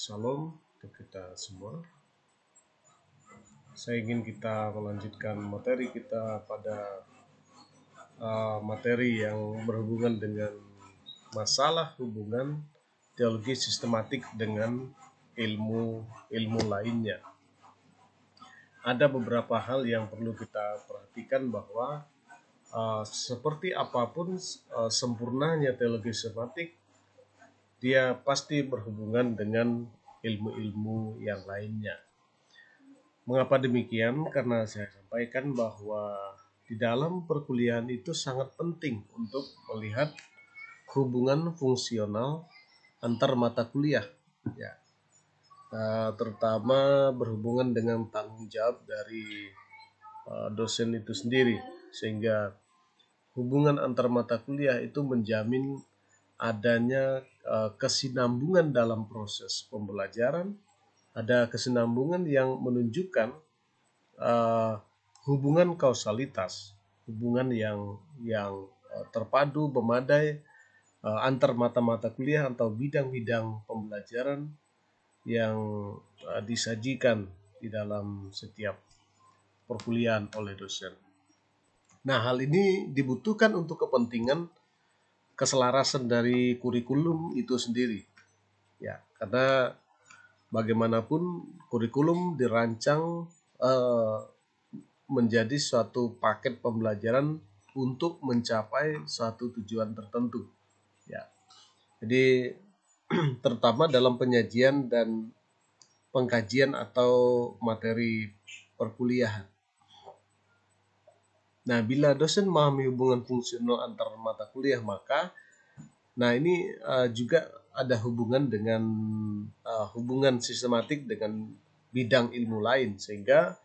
Salam untuk kita semua. Saya ingin kita melanjutkan materi kita pada materi yang berhubungan dengan masalah hubungan teologi sistematik dengan ilmu lainnya. Ada beberapa hal yang perlu kita perhatikan bahwa seperti apapun sempurnanya teologi sistematik, dia pasti berhubungan dengan ilmu-ilmu yang lainnya. Mengapa demikian? Karena saya sampaikan bahwa di dalam perkuliahan itu sangat penting untuk melihat hubungan fungsional antar mata kuliah, ya, terutama berhubungan dengan tanggung jawab dari dosen itu sendiri, sehingga hubungan antar mata kuliah itu menjamin adanya kesinambungan dalam proses pembelajaran, ada kesinambungan yang menunjukkan hubungan kausalitas, hubungan yang terpadu, memadai antar mata-mata kuliah atau bidang-bidang pembelajaran yang disajikan di dalam setiap perkuliahan oleh dosen. Nah, hal ini dibutuhkan untuk kepentingan keselarasan dari kurikulum itu sendiri, ya, karena bagaimanapun kurikulum dirancang menjadi suatu paket pembelajaran untuk mencapai suatu tujuan tertentu, ya. Jadi terutama dalam penyajian dan pengkajian atau materi perkuliahan. Nah, bila dosen memahami hubungan fungsional antar mata kuliah, maka ini juga ada hubungan dengan hubungan sistematik dengan bidang ilmu lain, sehingga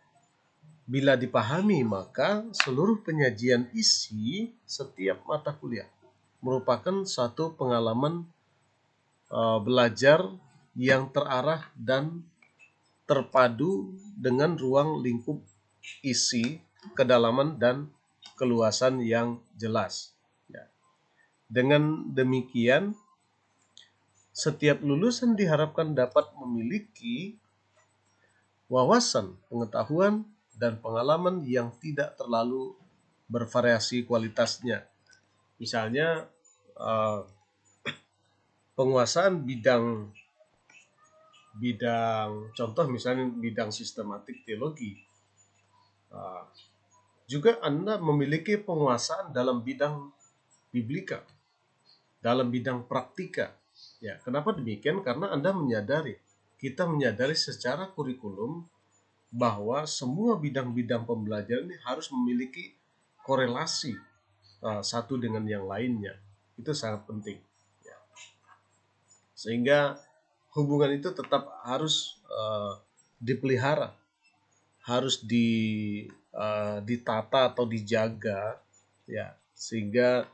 bila dipahami maka seluruh penyajian isi setiap mata kuliah merupakan satu pengalaman belajar yang terarah dan terpadu dengan ruang lingkup isi, kedalaman dan keluasan yang jelas. Ya. Dengan demikian, setiap lulusan diharapkan dapat memiliki wawasan, pengetahuan, dan pengalaman yang tidak terlalu bervariasi kualitasnya. Misalnya, penguasaan bidang contoh misalnya bidang sistematik teologi, juga Anda memiliki penguasaan dalam bidang biblika, dalam bidang praktika. Ya, kenapa demikian? Karena kita menyadari secara kurikulum bahwa semua bidang-bidang pembelajaran ini harus memiliki korelasi satu dengan yang lainnya. Itu sangat penting, ya. Sehingga hubungan itu tetap harus dipelihara, harus ditata atau dijaga, ya, sehingga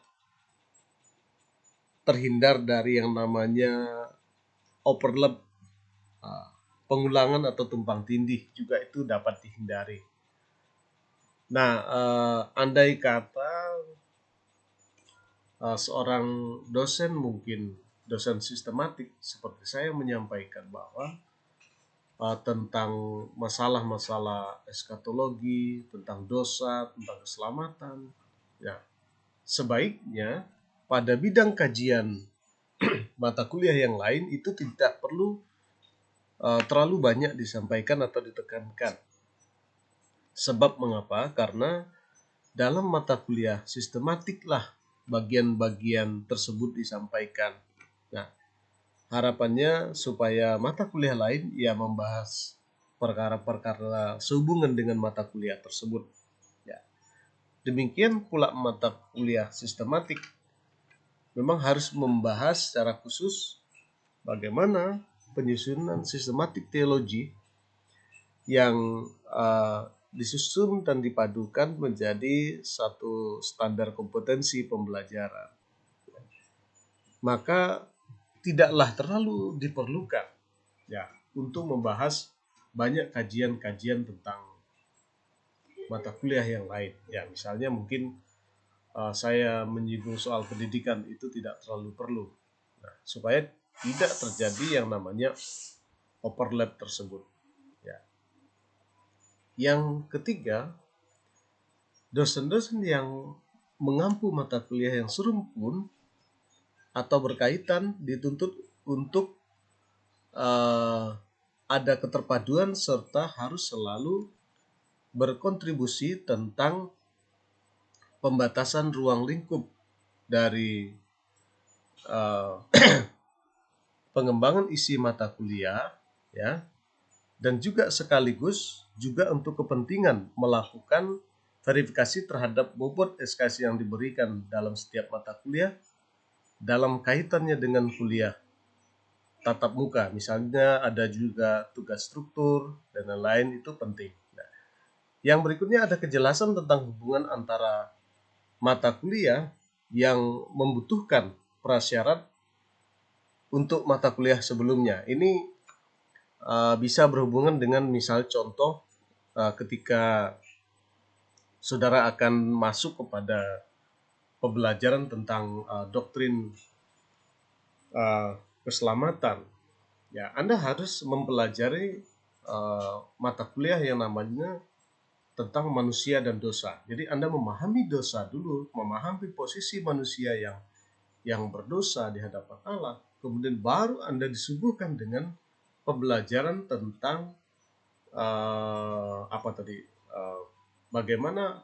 terhindar dari yang namanya overlap, pengulangan atau tumpang tindih, juga itu dapat dihindari. Nah, andai kata seorang dosen, mungkin dosen sistematik seperti saya, menyampaikan bahwa tentang masalah-masalah eskatologi, tentang dosa, tentang keselamatan, ya, sebaiknya pada bidang kajian mata kuliah yang lain itu tidak perlu terlalu banyak disampaikan atau ditekankan. Sebab mengapa? Karena dalam mata kuliah sistematiklah bagian-bagian tersebut disampaikan. Nah, harapannya supaya mata kuliah lain membahas perkara-perkara sehubungan dengan mata kuliah tersebut. Ya. Demikian pula mata kuliah sistematik memang harus membahas secara khusus bagaimana penyusunan sistematik teologi yang disusun dan dipadukan menjadi satu standar kompetensi pembelajaran. Maka tidaklah terlalu diperlukan, ya, untuk membahas banyak kajian-kajian tentang mata kuliah yang lain. Ya, misalnya mungkin saya menyinggung soal pendidikan, itu tidak terlalu perlu. Nah, supaya tidak terjadi yang namanya overlap tersebut. Ya. Yang ketiga, dosen-dosen yang mengampu mata kuliah yang serumpun atau berkaitan dituntut untuk ada keterpaduan serta harus selalu berkontribusi tentang pembatasan ruang lingkup dari pengembangan isi mata kuliah, ya, dan juga sekaligus juga untuk kepentingan melakukan verifikasi terhadap bobot SKS yang diberikan dalam setiap mata kuliah dalam kaitannya dengan kuliah tatap muka. Misalnya ada juga tugas struktur dan lain-lain, itu penting. Nah, yang berikutnya ada kejelasan tentang hubungan antara mata kuliah yang membutuhkan prasyarat untuk mata kuliah sebelumnya. Ini bisa berhubungan dengan misal contoh ketika saudara akan masuk kepada pembelajaran tentang doktrin keselamatan, ya Anda harus mempelajari mata kuliah yang namanya tentang manusia dan dosa. Jadi Anda memahami dosa dulu, memahami posisi manusia yang berdosa di hadapan Allah, kemudian baru Anda disuguhkan dengan pembelajaran tentang apa tadi, bagaimana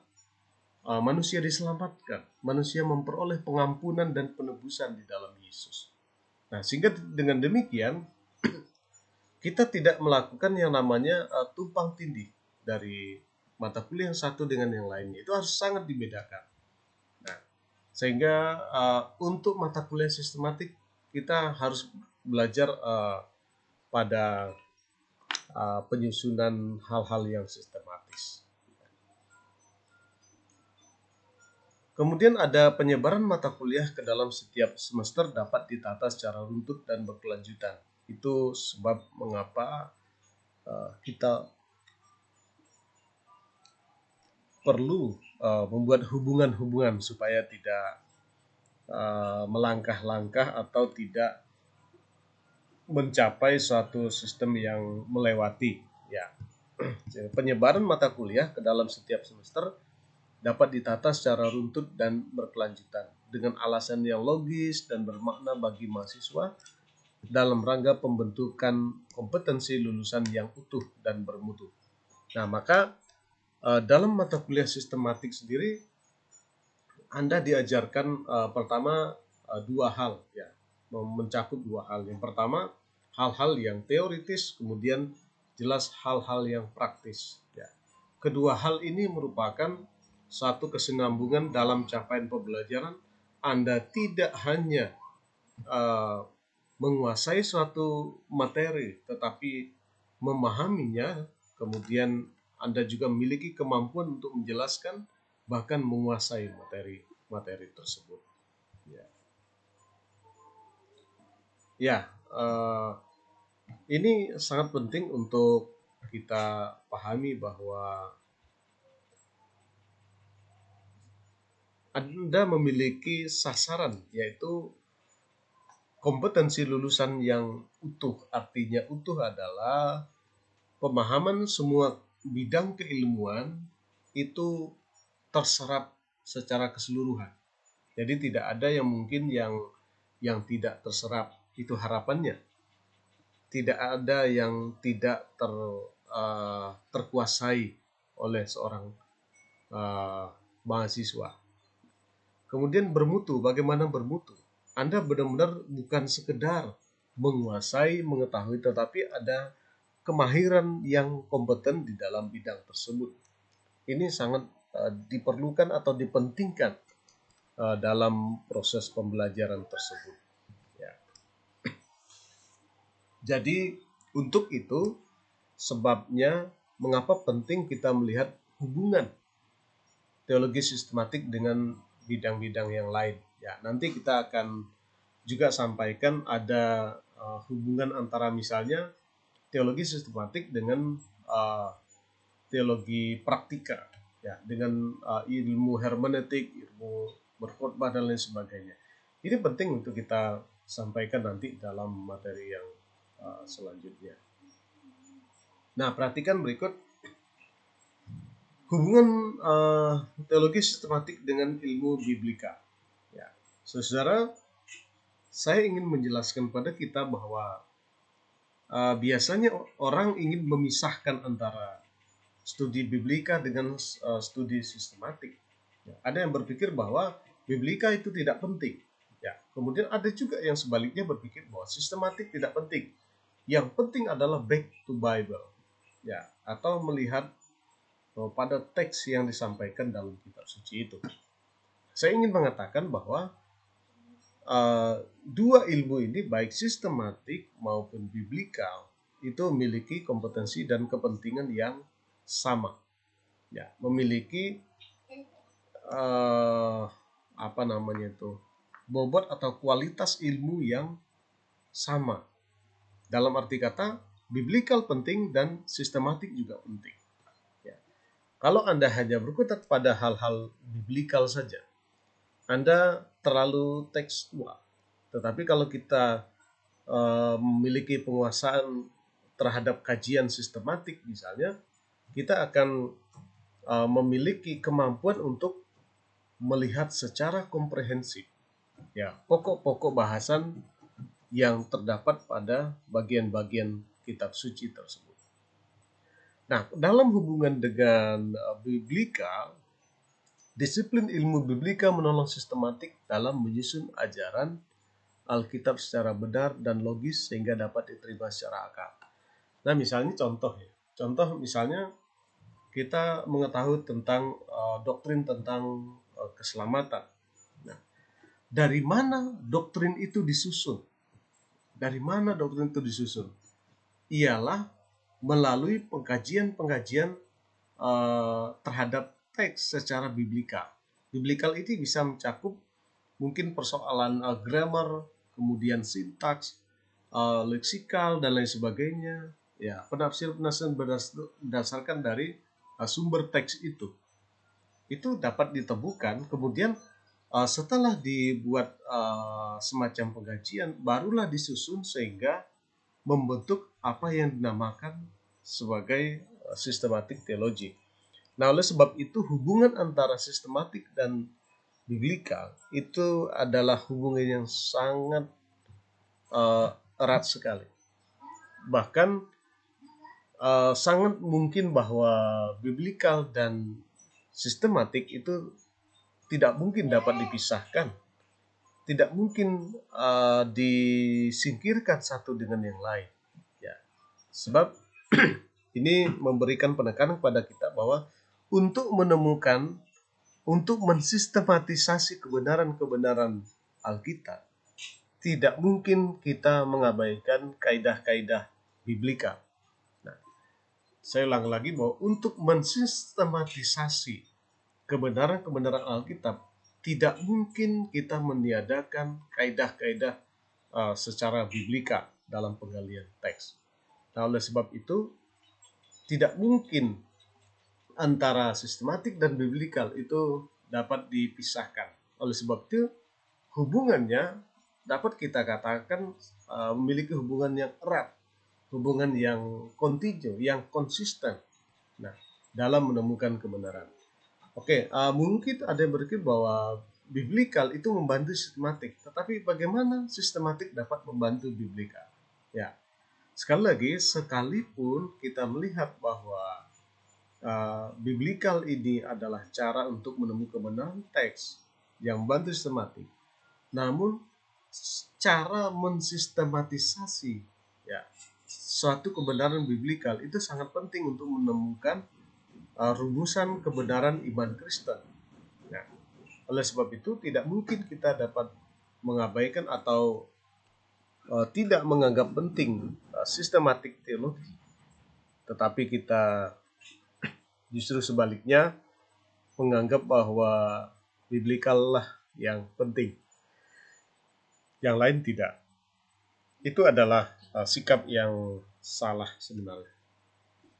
manusia diselamatkan, manusia memperoleh pengampunan dan penebusan di dalam Yesus. Nah, sehingga dengan demikian kita tidak melakukan yang namanya tumpang tindih dari mata kuliah yang satu dengan yang lainnya. Itu harus sangat dibedakan. Nah, sehingga untuk mata kuliah sistematik kita harus belajar pada penyusunan hal-hal yang sistematis. Kemudian ada penyebaran mata kuliah ke dalam setiap semester dapat ditata secara runtut dan berkelanjutan. Itu sebab mengapa kita perlu membuat hubungan-hubungan supaya tidak melangkah-langkah atau tidak mencapai suatu sistem yang melewati. Ya, penyebaran mata kuliah ke dalam setiap semester dapat ditata secara runtut dan berkelanjutan dengan alasan yang logis dan bermakna bagi mahasiswa dalam rangka pembentukan kompetensi lulusan yang utuh dan bermutu. Nah, maka dalam mata kuliah sistematik sendiri Anda diajarkan pertama dua hal, ya, mencakup dua hal. Yang pertama hal-hal yang teoritis, kemudian jelas hal-hal yang praktis. Ya. Kedua hal ini merupakan satu kesinambungan dalam capaian pembelajaran. Anda tidak hanya menguasai suatu materi, tetapi memahaminya, kemudian Anda juga memiliki kemampuan untuk menjelaskan, bahkan menguasai materi tersebut. Ya, ya ini sangat penting untuk kita pahami bahwa Anda memiliki sasaran, yaitu kompetensi lulusan yang utuh. Artinya utuh adalah pemahaman semua bidang keilmuan itu terserap secara keseluruhan. Jadi tidak ada yang mungkin yang tidak terserap, itu harapannya. Tidak ada yang tidak terkuasai oleh seorang mahasiswa. Kemudian bermutu, bagaimana bermutu? Anda benar-benar bukan sekedar menguasai, mengetahui, tetapi ada kemahiran yang kompeten di dalam bidang tersebut. Ini sangat diperlukan atau dipentingkan dalam proses pembelajaran tersebut. Ya. Jadi untuk itu sebabnya mengapa penting kita melihat hubungan teologi sistematik dengan bidang-bidang yang lain. Ya, nanti kita akan juga sampaikan ada hubungan antara misalnya teologi sistematik dengan teologi praktika, ya, dengan ilmu hermeneutik, ilmu berkhotbah dan lain sebagainya. Ini penting untuk kita sampaikan nanti dalam materi yang selanjutnya. Nah, perhatikan berikut hubungan teologi sistematik dengan ilmu biblika. Ya, saudara, saya ingin menjelaskan pada kita bahwa biasanya orang ingin memisahkan antara studi biblika dengan studi sistematik. Ya, ada yang berpikir bahwa biblika itu tidak penting. Ya, kemudian ada juga yang sebaliknya berpikir bahwa sistematik tidak penting. Yang penting adalah back to Bible. Ya, atau melihat pada teks yang disampaikan dalam kitab suci itu. Saya ingin mengatakan bahwa dua ilmu ini baik sistematik maupun biblikal itu memiliki kompetensi dan kepentingan yang sama, ya, memiliki apa namanya itu, bobot atau kualitas ilmu yang sama. Dalam arti kata, biblikal penting dan sistematik juga penting. Ya. Kalau Anda hanya berkutat pada hal-hal biblikal saja, Anda terlalu tekstual. Tetapi kalau kita memiliki penguasaan terhadap kajian sistematik misalnya, kita akan memiliki kemampuan untuk melihat secara komprehensif, ya, pokok-pokok bahasan yang terdapat pada bagian-bagian kitab suci tersebut. Nah, dalam hubungan dengan biblika, disiplin ilmu biblika menolong sistematik dalam menyusun ajaran Alkitab secara benar dan logis sehingga dapat diterima secara akal. Nah, misalnya contoh ya. Contoh misalnya kita mengetahui tentang doktrin tentang keselamatan. Nah, dari mana doktrin itu disusun? Dari mana doktrin itu disusun? Ialah melalui pengkajian-pengkajian terhadap teks secara biblikal. Biblikal ini bisa mencakup mungkin persoalan grammar, kemudian sintaks, leksikal dan lain sebagainya. Ya, penafsiran berdasarkan dari sumber teks itu dapat ditemukan. Kemudian setelah dibuat semacam pengkajian, barulah disusun sehingga membentuk apa yang dinamakan sebagai sistematik teologi. Nah, oleh sebab itu hubungan antara sistematik dan biblika itu adalah hubungan yang sangat erat sekali. Bahkan sangat mungkin bahwa biblikal dan sistematik itu tidak mungkin dapat dipisahkan, tidak mungkin disingkirkan satu dengan yang lain. Ya, sebab ini memberikan penekanan kepada kita bahwa untuk menemukan, untuk mensistematisasi kebenaran-kebenaran Alkitab, tidak mungkin kita mengabaikan kaidah-kaidah biblika. Nah, saya ulang lagi bahwa untuk mensistematisasi kebenaran-kebenaran Alkitab, tidak mungkin kita meniadakan kaidah-kaidah secara biblika dalam penggalian teks. Nah, oleh sebab itu, tidak mungkin antara sistematik dan biblikal itu dapat dipisahkan. Oleh sebab itu, hubungannya dapat kita katakan memiliki hubungan yang erat, hubungan yang kontinu, yang konsisten. Nah, dalam menemukan kebenaran. Oke, mungkin ada yang berpikir bahwa biblikal itu membantu sistematik, tetapi bagaimana sistematik dapat membantu biblikal? Ya, sekali lagi, sekalipun kita melihat bahwa biblikal ini adalah cara untuk menemukan kebenaran teks yang membantu sistematik, namun cara mensistematisasi, ya, suatu kebenaran biblikal itu sangat penting untuk menemukan rumusan kebenaran iman Kristen. Nah, oleh sebab itu tidak mungkin kita dapat mengabaikan atau tidak menganggap penting sistematik teologi, tetapi kita justru sebaliknya menganggap bahwa biblikal lah yang penting, yang lain tidak. Itu adalah sikap yang salah sebenarnya.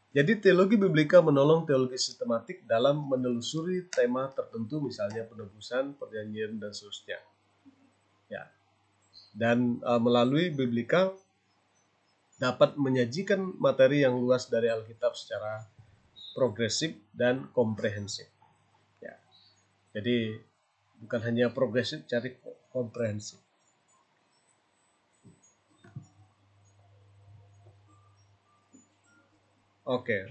Jadi teologi biblika menolong teologi sistematik dalam menelusuri tema tertentu, misalnya penebusan, perjanjian, dan seterusnya. Ya. Dan melalui biblika dapat menyajikan materi yang luas dari Alkitab secara progresif dan komprehensif. Ya. Jadi bukan hanya progresif, cari komprehensif. Oke,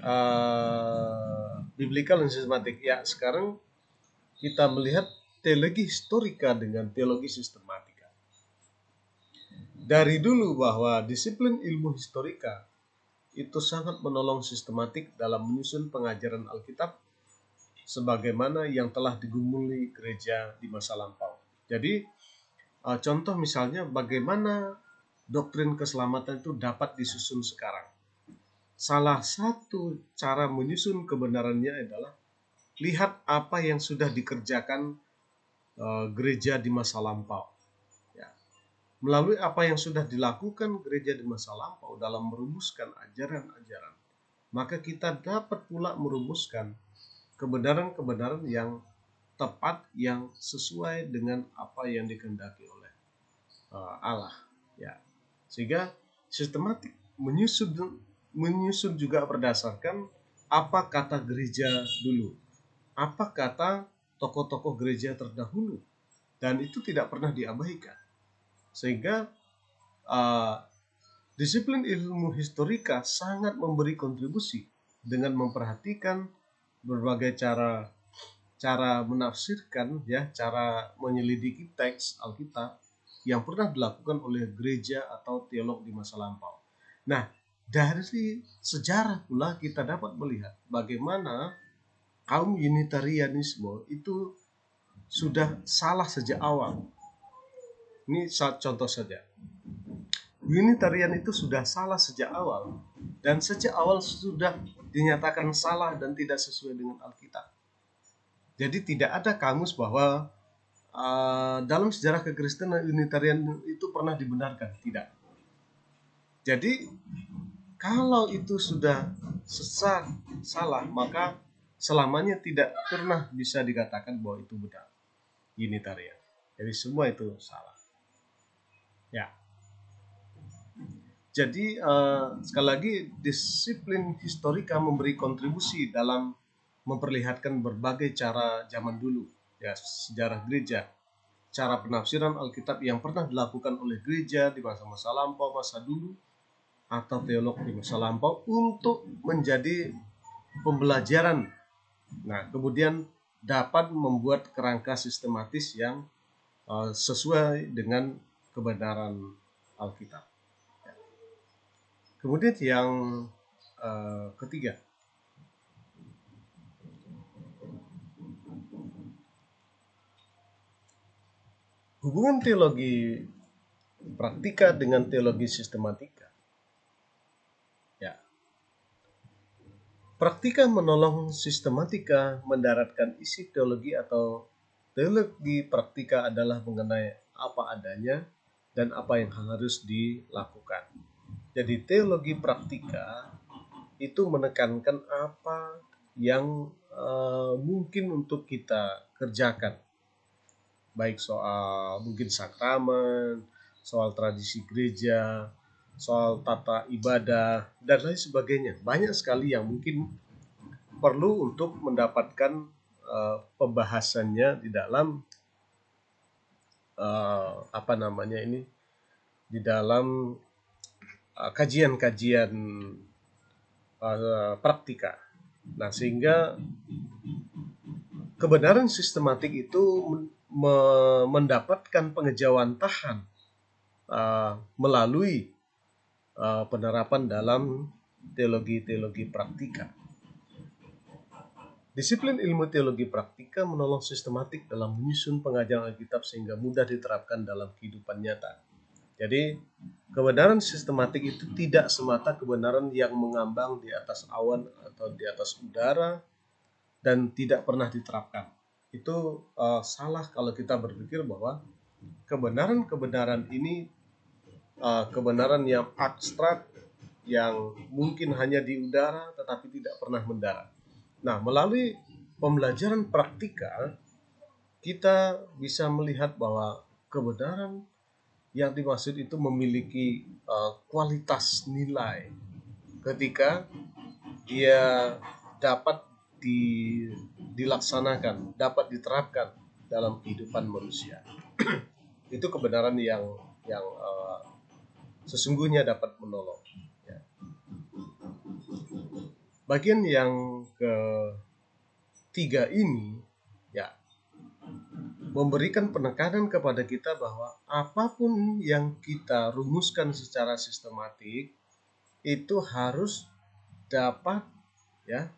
biblical dan sistematik. Ya, sekarang kita melihat teologi historika dengan teologi sistematika. Dari dulu bahwa disiplin ilmu historika itu sangat menolong sistematik dalam menyusun pengajaran Alkitab sebagaimana yang telah digumuli gereja di masa lampau. Jadi, contoh misalnya bagaimana doktrin keselamatan itu dapat disusun sekarang. Salah satu cara menyusun kebenarannya adalah lihat apa yang sudah dikerjakan gereja di masa lampau. Ya. Melalui apa yang sudah dilakukan gereja di masa lampau dalam merumuskan ajaran-ajaran, maka kita dapat pula merumuskan kebenaran-kebenaran yang tepat, yang sesuai dengan apa yang dikehendaki oleh Allah. Ya. Sehingga sistematik menyusun juga berdasarkan apa kata gereja dulu, apa kata tokoh-tokoh gereja terdahulu, dan itu tidak pernah diabaikan. Sehingga disiplin ilmu historika sangat memberi kontribusi dengan memperhatikan berbagai cara menafsirkan, ya, cara menyelidiki teks Alkitab yang pernah dilakukan oleh gereja atau teolog di masa lampau. Nah, dari sejarah pula kita dapat melihat bagaimana kaum Unitarianisme itu sudah salah sejak awal. Ini contoh saja. Unitarian itu sudah salah sejak awal, dan sejak awal sudah dinyatakan salah dan tidak sesuai dengan Alkitab. Jadi tidak ada kamus bahwa dalam sejarah kekristenan Unitarian itu pernah dibenarkan, tidak. Jadi kalau itu sudah sesat, salah, maka selamanya tidak pernah bisa dikatakan bahwa itu benar, Unitarian. Jadi semua itu salah. Ya. Jadi sekali lagi disiplin historika memberi kontribusi dalam memperlihatkan berbagai cara zaman dulu, ya, sejarah gereja, cara penafsiran Alkitab yang pernah dilakukan oleh gereja di masa-masa lampau, masa dulu, atau teolog di masa lampau untuk menjadi pembelajaran. Nah, kemudian dapat membuat kerangka sistematis yang sesuai dengan kebenaran Alkitab. Kemudian yang ketiga, hubungan teologi praktika dengan teologi sistematika. Ya. Praktika menolong sistematika mendaratkan isi teologi, atau teologi praktika adalah mengenai apa adanya dan apa yang harus dilakukan. Jadi teologi praktika itu menekankan apa yang mungkin untuk kita kerjakan, baik soal mungkin sakramen, soal tradisi gereja, soal tata ibadah, dan lain sebagainya. Banyak sekali yang mungkin perlu untuk mendapatkan pembahasannya di dalam di dalam kajian-kajian praktika. Nah, sehingga kebenaran sistematik itu mendapatkan pengejawantahan melalui penerapan dalam teologi-teologi praktika. Disiplin ilmu teologi praktika menolong sistematik dalam menyusun pengajaran Alkitab sehingga mudah diterapkan dalam kehidupan nyata. Jadi, kebenaran sistematik itu tidak semata kebenaran yang mengambang di atas awan atau di atas udara dan tidak pernah diterapkan. Itu salah kalau kita berpikir bahwa kebenaran-kebenaran ini kebenaran yang abstrak, yang mungkin hanya di udara tetapi tidak pernah mendarat. Nah, melalui pembelajaran praktika, kita bisa melihat bahwa kebenaran Yang dimaksud itu memiliki kualitas nilai ketika dia dapat dilaksanakan, dapat diterapkan dalam kehidupan manusia. Itu kebenaran yang sesungguhnya dapat menolong. Ya. Bagian yang ketiga ini ya memberikan penekanan kepada kita bahwa apapun yang kita rumuskan secara sistematik itu harus dapat ya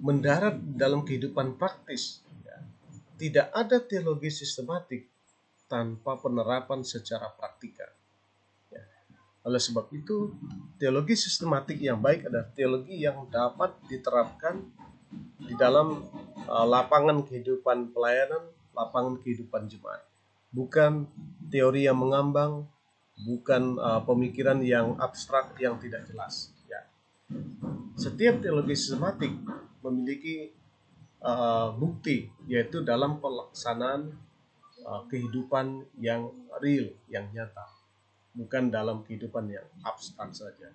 mendarat dalam kehidupan praktis. Ya. Tidak ada teologi sistematik tanpa penerapan secara praktikal. Ya. Oleh sebab itu, teologi sistematik yang baik adalah teologi yang dapat diterapkan di dalam lapangan kehidupan pelayanan, lapangan kehidupan jemaat. Bukan teori yang mengambang, bukan pemikiran yang abstrak yang tidak jelas. Ya. Setiap teologi sistematik memiliki bukti, yaitu dalam pelaksanaan kehidupan yang real, yang nyata, bukan dalam kehidupan yang abstrak saja.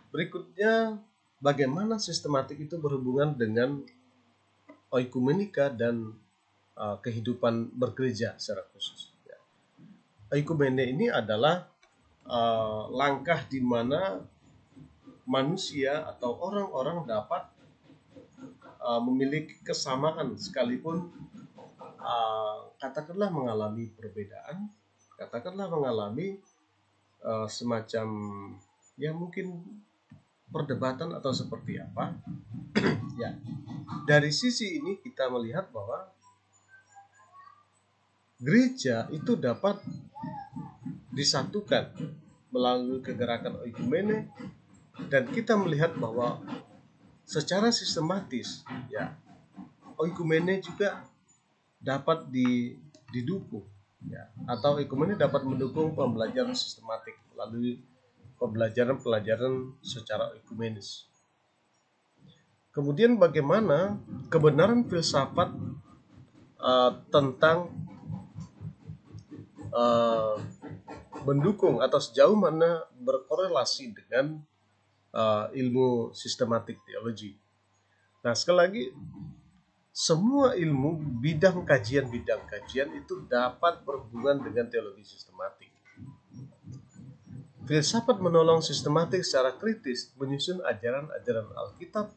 Berikutnya, bagaimana sistematik itu berhubungan dengan oikumenika dan kehidupan bergereja secara khusus. Ya. Oikumene ini adalah langkah di mana manusia atau orang-orang dapat memiliki kesamaan sekalipun katakanlah mengalami perbedaan, katakanlah mengalami semacam ya mungkin perdebatan atau seperti apa. Ya, dari sisi ini kita melihat bahwa gereja itu dapat disatukan melalui kegerakan oikumene, dan kita melihat bahwa secara sistematis ya oikumene juga dapat didukung ya, atau oikumene dapat mendukung pembelajaran sistematik melalui pembelajaran secara oikumenis. Kemudian bagaimana kebenaran filsafat tentang mendukung atau sejauh mana berkorelasi dengan ilmu sistematik teologi. Nah, sekali lagi, semua ilmu bidang kajian itu dapat berhubungan dengan teologi sistematik. Filsafat menolong sistematik secara kritis menyusun ajaran-ajaran Alkitab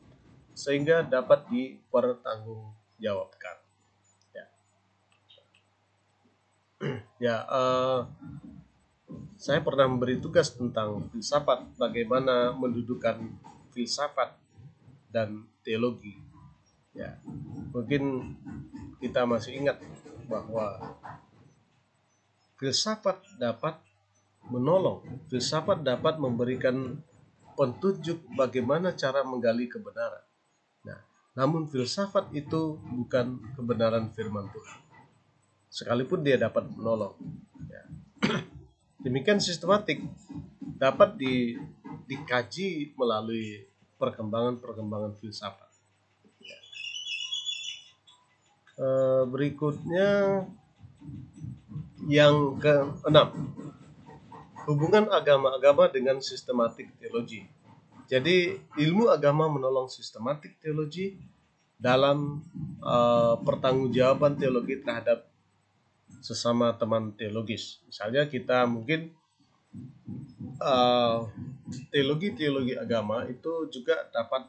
sehingga dapat dipertanggungjawabkan. Ya, saya pernah memberi tugas tentang filsafat, bagaimana mendudukan filsafat dan teologi. Ya, mungkin kita masih ingat bahwa filsafat dapat menolong, filsafat dapat memberikan petunjuk bagaimana cara menggali kebenaran. Nah, namun filsafat itu bukan kebenaran firman Tuhan, sekalipun dia dapat menolong. Ya. Demikian sistematik dapat dikaji melalui perkembangan filsafat. Ya. Berikutnya yang ke-6, hubungan agama-agama dengan sistematik teologi. Jadi ilmu agama menolong sistematik teologi dalam pertanggungjawaban teologi terhadap sesama teman teologis. Misalnya kita mungkin teologi agama itu juga dapat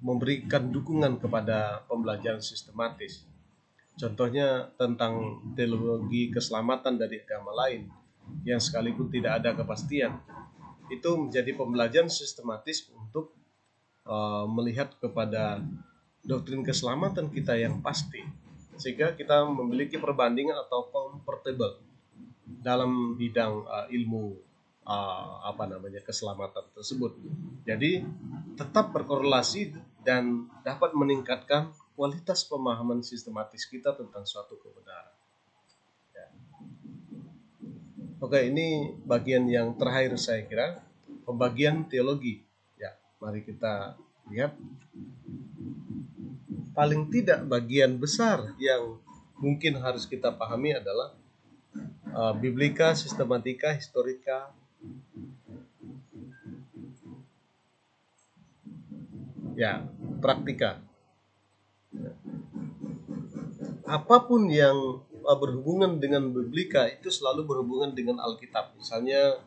memberikan dukungan kepada pembelajaran sistematis. Contohnya tentang teologi keselamatan dari agama lain yang sekalipun tidak ada kepastian. Itu menjadi pembelajaran sistematis untuk melihat kepada doktrin keselamatan kita yang pasti, sehingga kita memiliki perbandingan atau comparable dalam bidang ilmu keselamatan tersebut. Jadi tetap berkorelasi dan dapat meningkatkan kualitas pemahaman sistematis kita tentang suatu kebenaran. Ya. Oke, ini bagian yang terakhir saya kira, pembagian teologi. Ya, mari kita lihat. Paling tidak bagian besar yang mungkin harus kita pahami adalah biblika, sistematika, historika, ya, praktika. Apapun yang berhubungan dengan biblika itu selalu berhubungan dengan Alkitab. Misalnya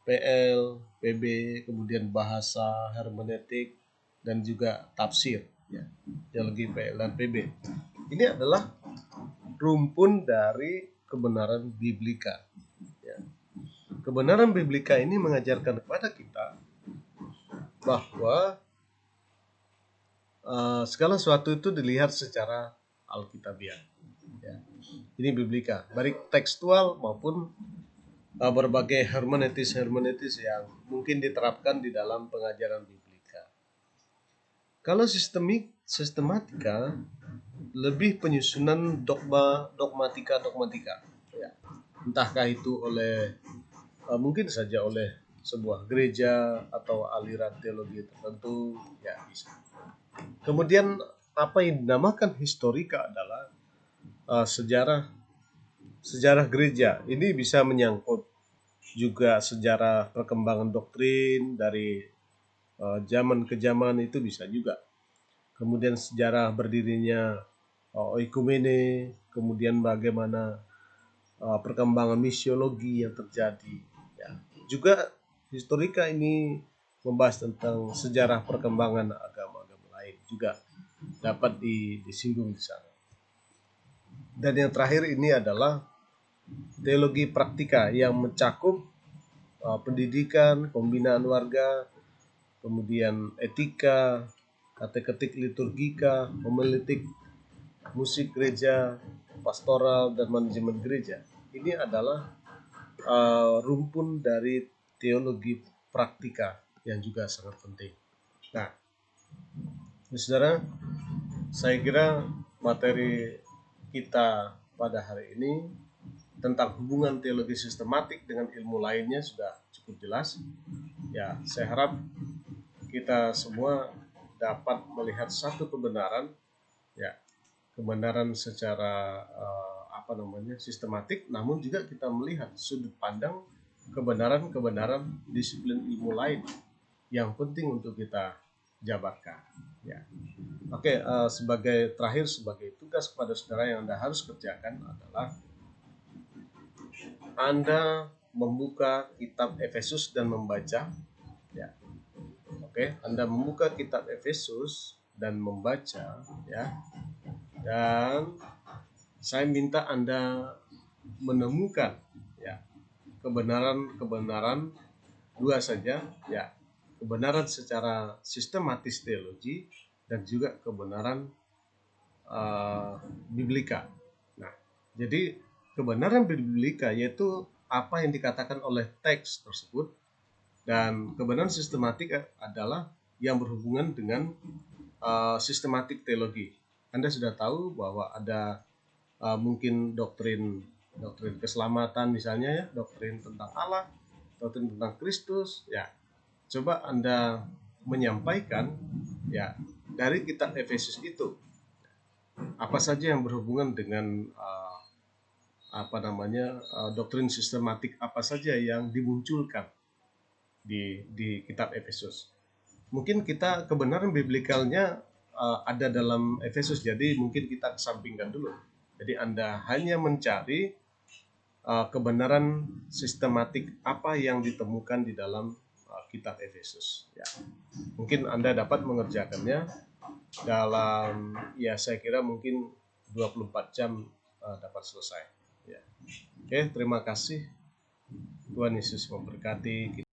PL, PB, kemudian bahasa, hermeneutik, dan juga tafsir, ya, teologi PL dan PB. Ini adalah rumpun dari kebenaran biblika. Ya. Kebenaran biblika ini mengajarkan kepada kita bahwa segala sesuatu itu dilihat secara alkitabiah. Ya. Ini biblika, baik tekstual maupun berbagai hermeneutis yang mungkin diterapkan di dalam pengajaran biblika. Kalau sistematika lebih penyusunan dogmatika, ya. Entahkah itu oleh mungkin saja oleh sebuah gereja atau aliran teologi tertentu, ya bisa. Kemudian apa yang dinamakan historika adalah sejarah gereja. Ini bisa menyangkut juga sejarah perkembangan doktrin dari zaman ke zaman, itu bisa juga. Kemudian sejarah berdirinya oikumene, kemudian bagaimana perkembangan misiologi yang terjadi. Ya. Juga historika ini membahas tentang sejarah perkembangan agama-agama lain, juga dapat disinggung di sana. Dan yang terakhir ini adalah teologi praktika yang mencakup pendidikan, pembinaan warga, kemudian etika, kateketik liturgika, homiletik, musik gereja, pastoral, dan manajemen gereja. Ini adalah rumpun dari teologi praktika yang juga sangat penting. Nah, saudara, saya kira materi kita pada hari ini tentang hubungan teologi sistematik dengan ilmu lainnya sudah cukup jelas. Ya, saya harap kita semua dapat melihat satu kebenaran, ya, kebenaran secara sistematik, namun juga kita melihat sudut pandang kebenaran disiplin ilmu lain yang penting untuk kita jabarkan. Ya. Oke, sebagai tugas kepada saudara yang Anda harus kerjakan adalah Anda membuka kitab Efesus dan membaca. Ya. Oke, Anda membuka kitab Efesus dan membaca, ya. Dan saya minta Anda menemukan, ya, kebenaran dua saja, ya. Kebenaran secara sistematis teologi dan juga kebenaran biblika. Nah, jadi kebenaran biblika yaitu apa yang dikatakan oleh teks tersebut, dan kebenaran sistematik adalah yang berhubungan dengan sistematik teologi. Anda sudah tahu bahwa ada mungkin doktrin keselamatan misalnya, ya, doktrin tentang Allah, doktrin tentang Kristus, ya. Coba Anda menyampaikan, ya, dari kitab Efesus itu apa saja yang berhubungan dengan doktrin sistematik apa saja yang dimunculkan di kitab Efesus. Mungkin kita kebenaran biblikalnya ada dalam Efesus, jadi mungkin kita kesampingkan dulu. Jadi Anda hanya mencari kebenaran sistematik apa yang ditemukan di dalam kitab Efesus. Ya. Mungkin Anda dapat mengerjakannya dalam, ya, saya kira mungkin 24 jam dapat selesai. Ya. Oke, terima kasih. Tuhan Yesus memberkati.